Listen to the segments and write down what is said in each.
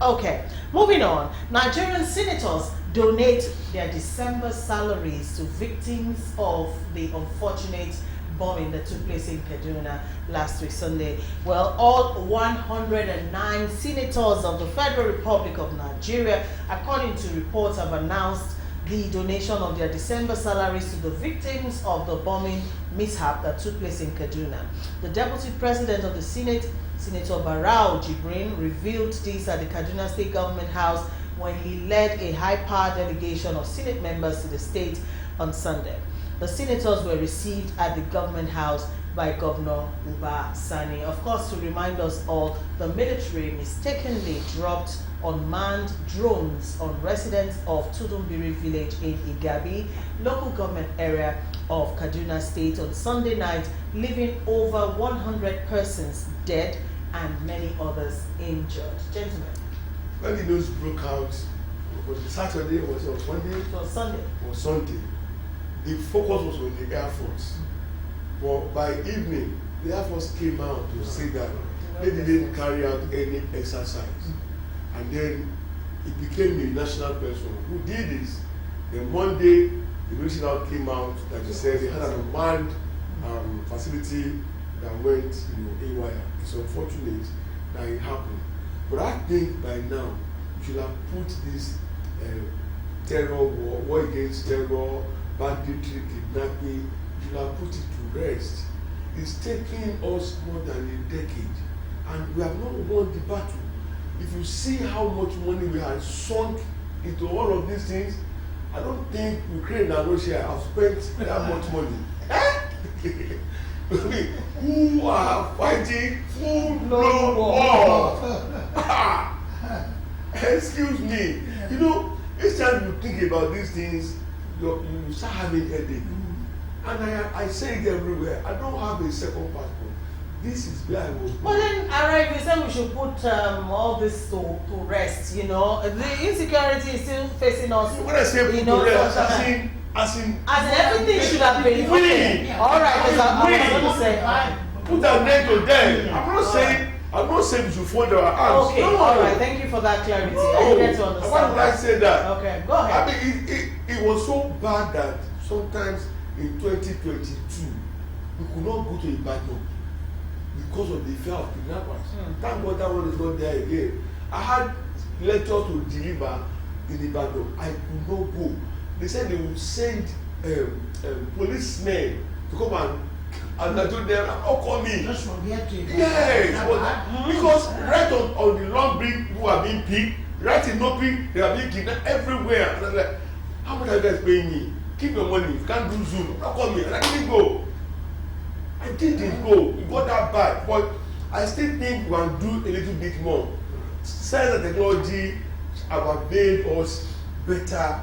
Okay, moving on. Nigerian senators donate their December salaries to victims of the unfortunate bombing that took place in Kaduna last week Sunday. Well, all 109 senators of the Federal Republic of Nigeria, according to reports, have announced the donation of their December salaries to the victims of the bombing mishap that took place in Kaduna. The Deputy President of the Senate, Senator Barau Jibrin, revealed this at the Kaduna State Government House when he led a high-powered delegation of Senate members to the state on Sunday. The senators were received at the Government House by Governor Uba Sani. Of course, to remind us all, the military mistakenly dropped unmanned drones on residents of Tudumbiri village in Igabi, local government area of Kaduna State on Sunday night, leaving over 100 persons dead and many others injured. Gentlemen. When the news broke out, was it Saturday, was it on Sunday? It was Sunday. On Sunday. The focus was on the Air Force. But by evening, the Air Force came out to say that they didn't carry out any exercise. And then it became a national person who did this. Then Monday, the military now came out that they said they had an unmanned facility that went, haywire. It's unfortunate that it happened. But I think by now, we should have put this terror war against terror, banditry, kidnapping, we should have put it to rest. It's taking us more than a decade, and we have not won the battle. If you see how much money we have sunk into all of these things, I don't think Ukraine and Russia have spent that much money. Who are fighting full-blown war? Excuse me. You know, each time you think about these things, you start having headache. And I say it everywhere. I don't have a second passport. This is where I was born. Well then, Alright, you said we should put all this to rest, you know. The insecurity is still facing us. When I say put to rest, as in everything should have been okay. Alright, because I was going to say put an end to them. I'm not saying we should fold our arms. Okay, no. Alright, thank you for that clarity. No. I needed to understand. Why did I say that? Okay, go ahead. I mean, it was so bad that sometimes in 2022 we could not go to Ibadan because of the fear of kidnappers. Thank God that one is not there again. I had lectures to deliver in Ibadan. I could not go. They said they would send policemen to come and I told them, how come me? Just from here to yes, because right on the long bridge, people are being picked. Right in Nopi, they are being kidnapped everywhere. And I was like, how much are you guys paying me? Keep your money. You can't do Zoom. How come me? And I didn't go. I didn't go. It got that bad. But I still think we can do a little bit more. Science and technology have availed us better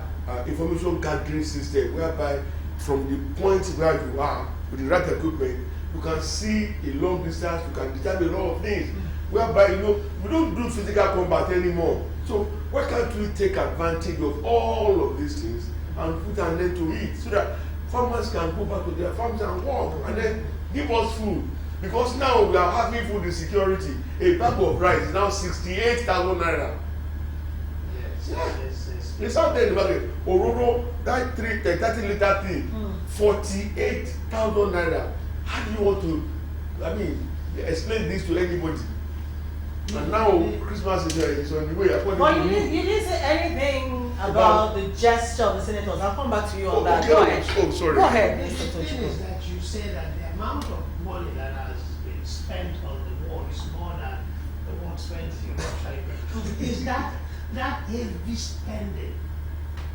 information gathering system, whereby from the point where you are with the right equipment, you can see a long distance, you can determine a lot of things, whereby we don't do physical combat anymore. So why can't we take advantage of all of these things and put an end to it so that farmers can go back to their farms and work and then give us food? Because now we are having food insecurity. A bag of rice is now 68,000 naira. Yes. It's out there in the market. Ororo, that 30 liter thing, 48,000 naira. How do you want to, explain this to anybody? And now Christmas is on the way. But you didn't say anything about the gesture of the senators. I'll come back to you on that. Okay. Go ahead. Oh, sorry. Go ahead. The thing is that you say that the amount of money that has been spent on the war is more than the one spent in Russia. Is that heavy spending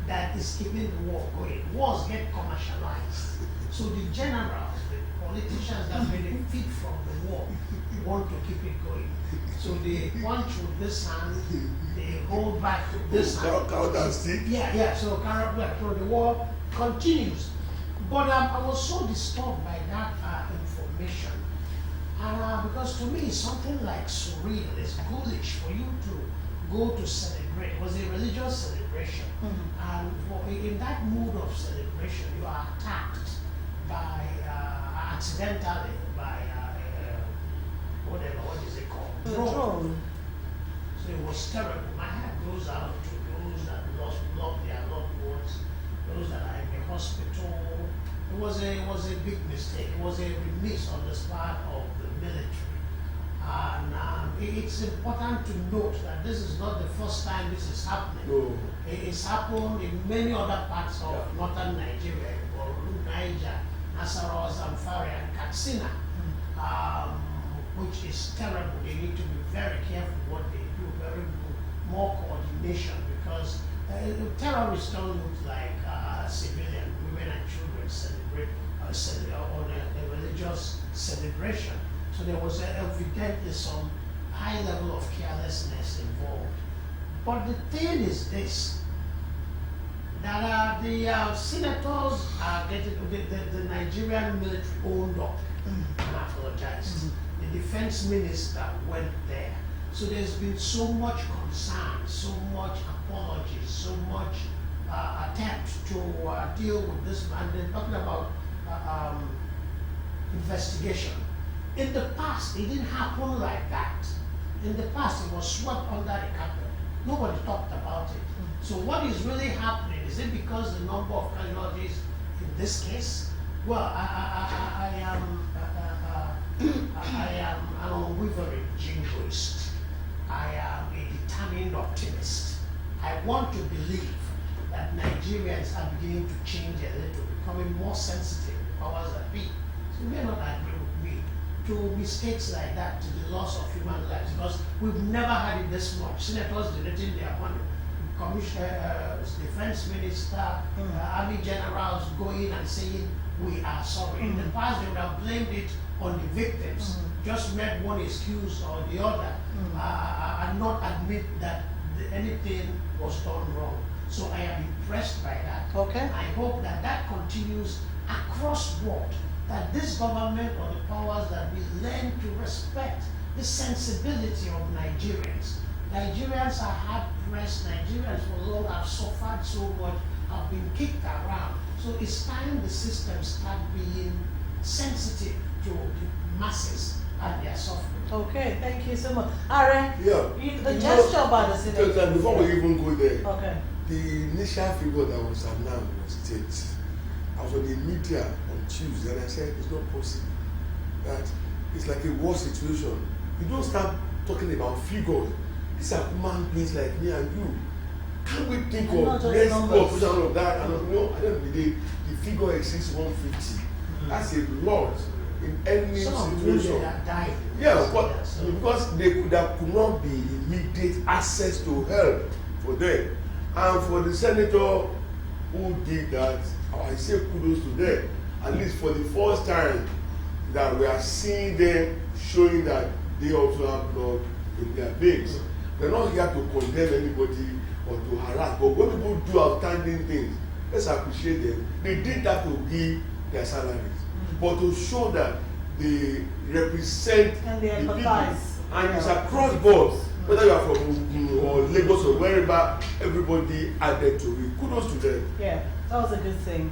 that is keeping the war going? Wars get commercialized. So the generals, the politicians that benefit from the war want to keep it going. So they punch with this hand, they hold back with this hand. Count and stick. Yeah. So the war continues. But I was so disturbed by that information. And because to me, it's something like surreal. It's ghoulish for you to go to celebrate. It was a religious celebration. And in that mood of celebration, you are attacked by, accidentally, by what is it called? Drone. So it was terrible. My heart goes out to those that lost their loved ones, those that are in the hospital. It was a big mistake. It was a remiss on the part of the military. And it's important to note that this is not the first time this is happening. No. It's happened in many other parts of northern Nigeria, Niger, Nasarawa, Zamfara, and Katsina, which is terrible. They need to be very careful what they do, very more coordination, because terrorists don't look like civilian women and children celebrate on a religious celebration. So there was evidently some high level of carelessness involved. But the thing is this, that the senators are getting, the Nigerian military owned up and apologized. The defense minister went there. So there's been so much concern, so much apology, so much attempt to deal with this. And they're talking about investigation. In the past, it didn't happen like that. In the past, it was swept under the carpet. Nobody talked about it. So what is really happening? Is it because the number of casualties in this case? Well, I am an unwavering jingoist. I am a determined optimist. I want to believe that Nigerians are beginning to change a little, becoming more sensitive, powers that be. So you may not agree with me to mistakes like that, to the loss of human lives, because we've never had it this much. Senators donating their money, defense minister, army generals going and saying, we are sorry. In the past, they would have blamed it on the victims, just made one excuse or the other, and not admit that anything was done wrong. So I am impressed by that. Okay. I hope that that continues across board, that this government or the powers that we learn to respect the sensibility of Nigerians. Nigerians are hard-pressed. Nigerians for long have suffered so much, have been kicked around. So it's time the system start being sensitive to the masses and their suffering. Okay, thank you so much. Aaron, Yeah. the gesture about the senator. Before we even go there, Okay. the initial figure that was announced was 8. I was on the media on Tuesday and I said it's not possible. That it's like a war situation. You don't start talking about figures. These are human beings like me and you. Can we think And not of just numbers. of that? And you know, at the end of the day, the figure exceeds 150. That's a lot in any Some of the situation. women that died. Yeah, but because there could not be immediate access to help for them. And for the senator who did that, I say kudos to them. At least for the first time that we are seeing them showing that they also have blood in their veins. They're not here to condemn anybody or to harass, but when people do outstanding things, let's appreciate them. They did that to give their salaries, but to show that they represent And they the people. empathize. And it's across board, whether you are from Ogun or Lagos or wherever, everybody added to it. Kudos to them. Yeah, that was a good thing.